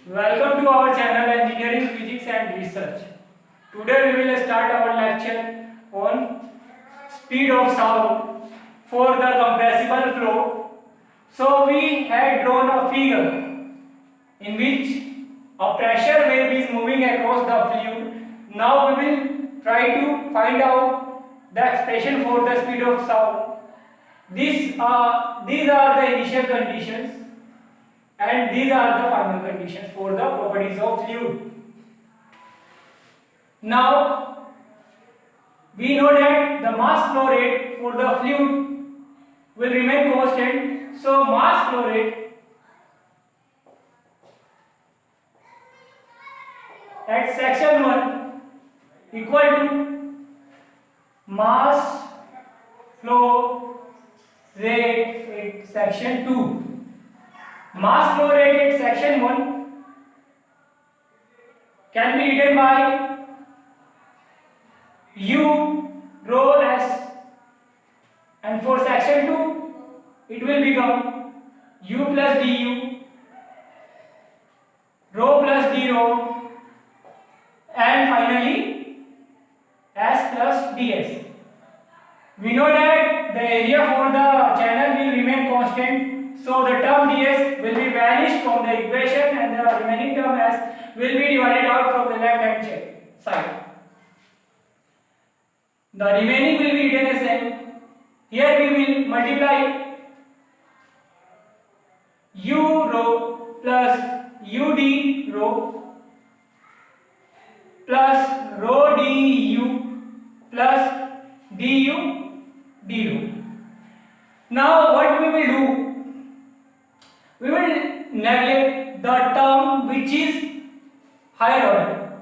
Welcome to our channel Engineering Physics and Research. Today we will start our lecture on speed of sound for the compressible flow. So we had drawn a figure in which a pressure wave is moving across the fluid. Now we will try to find out the expression for the speed of sound. These are the initial conditions and these are the final conditions for the properties of fluid. Now we know that the mass flow rate for the fluid will remain constant. So mass flow rate at section 1 equal to mass flow rate at section 2. Mass flow rate at section 1 can be written by U rho S, and for section 2 it will become U plus du rho plus d rho and finally S plus ds. We know that the area for the channel will remain constant, so the term ds will be vanished from the equation and the remaining term S will be divided out from the left hand side. The remaining will be written as n. Here we will multiply u rho plus ud rho plus rho du plus du d rho. Now what we will do? We will neglect the term which is higher order.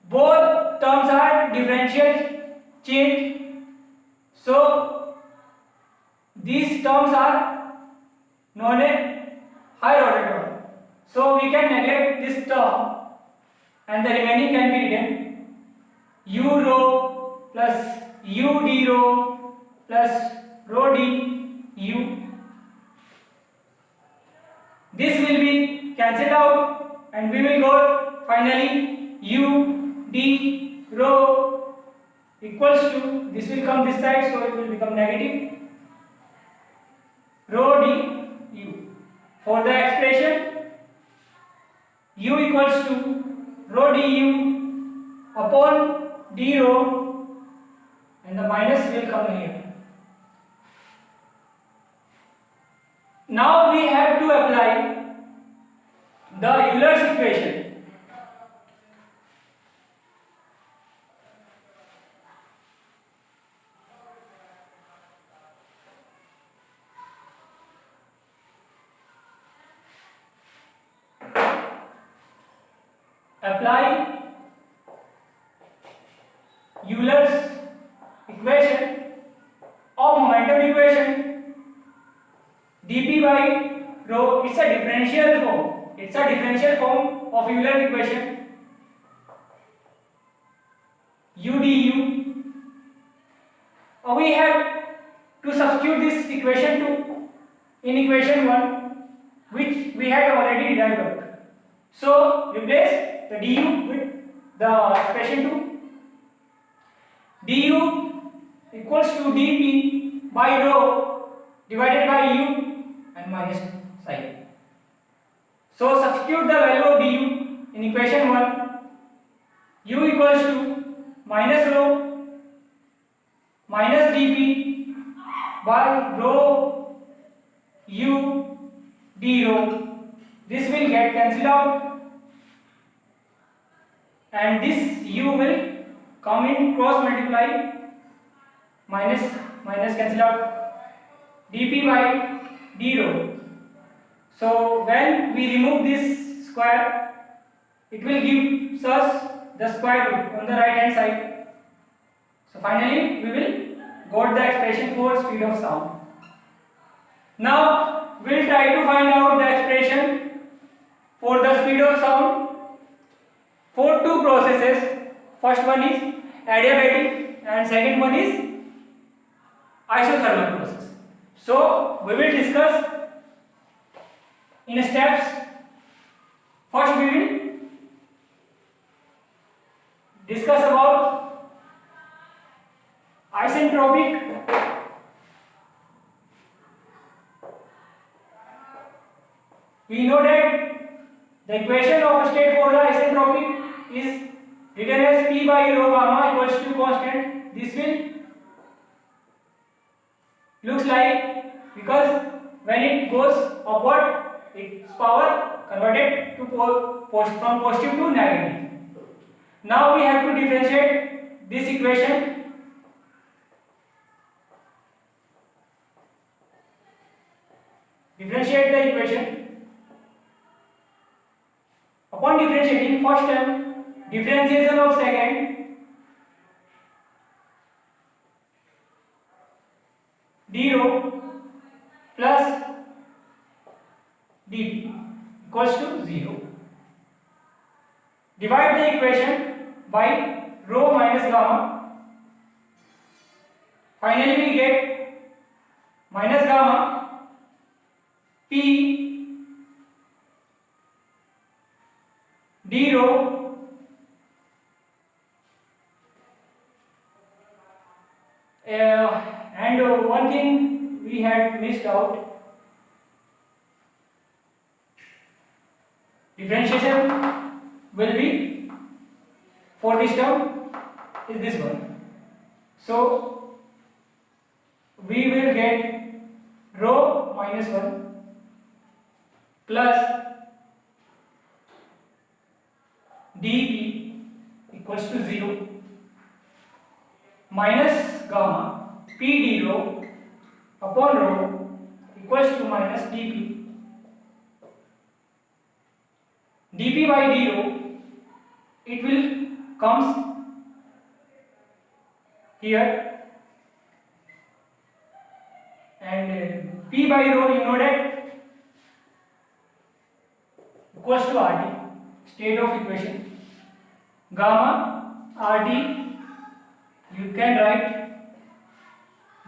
Both terms are differential change. So these terms are known as higher order term. So we can neglect this term and the remaining can be written u rho plus u d rho plus rho d u. This will be cancelled out and we will go finally u d rho equals to, this will come this side, so it will become negative rho d u. For the expression u equals to rho du upon d rho and the minus will come here. Now we have to apply the Euler's equation. Apply Euler's equation of momentum equation. dP by rho, it's a differential form. It's a differential form of Euler equation. U du. We have to substitute this equation to in equation 1, which we had already derived out. So replace the du with the expression 2. Du equals to dP by rho divided by u and minus psi. So substitute the value of du in equation 1. U equals to minus rho minus dP by rho u d rho. This will get cancelled out and this u will come in cross multiply, minus cancel out, dP by d rho. So when we remove this square, it will give us the square root on the right hand side. So finally we will got the expression for speed of sound. Now we will try to find out the expression for the speed of sound for two processes. First one is adiabatic and second one is isothermal process. So we will discuss in steps First we will discuss about isentropic. We know that the equation of state for the isentropic is written as P by rho gamma equals to constant. This will looks like, because when it goes upward, its power converted to from positive to negative. Now we have to differentiate this equation. Differentiate the equation. Upon differentiating first term, differentiation of second, d rho plus dt equals to 0. Divide the equation by rho minus gamma. Finally we get minus gamma P d rho and one thing we had missed out. Differentiation will be for this term is this one. So we will get rho minus 1 plus dp equals to 0 minus gamma p d rho upon rho equals to minus dp. dp by d rho, it will comes here, and p by rho, you know that equals to RT, state of equation. Gamma RT, you can write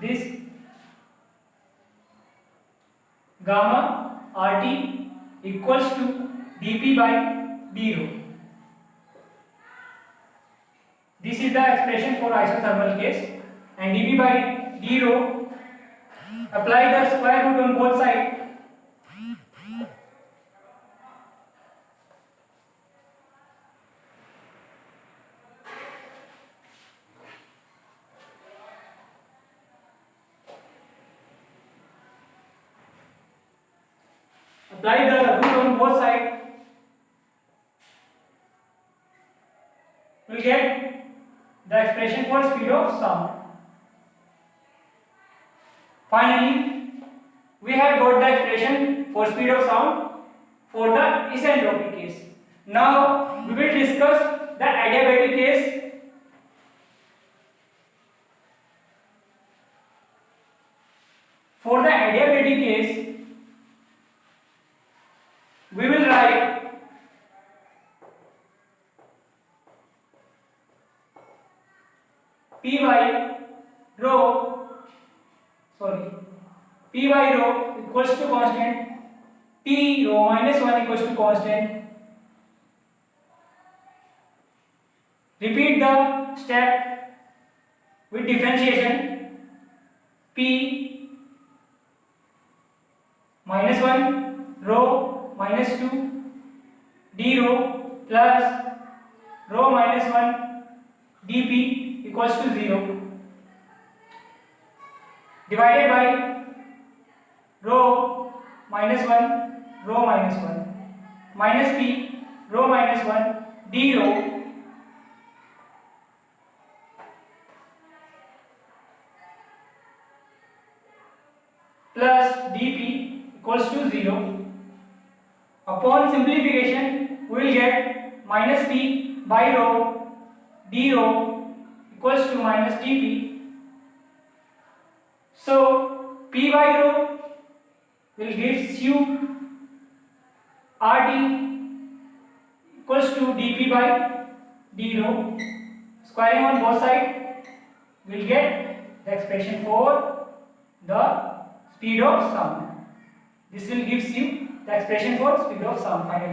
this gamma RT equals to dp by d rho. This is the expression for isothermal case, and dp by d rho, apply the square root on both sides. Apply the root on both sides. We will get the expression for speed of sound. Finally, we have got the expression for speed of sound for the isentropic case. Now we will discuss the adiabatic case. For the adiabatic case, we will write P by rho equals to constant, P rho minus 1 equals to constant. Repeat the step with differentiation. P minus 1 rho minus 2 d rho plus rho minus 1 dp equals to 0, divided by rho minus 1 rho minus 1 minus p rho minus 1 d rho plus dp equals to 0. Upon simplification, we will get minus p by rho d rho equals to minus dp. So p by rho will gives you RT equals to dp by d rho. Squaring on both sides, we will get the expression for the speed of sound. This will gives you the expression for speed of sound finally.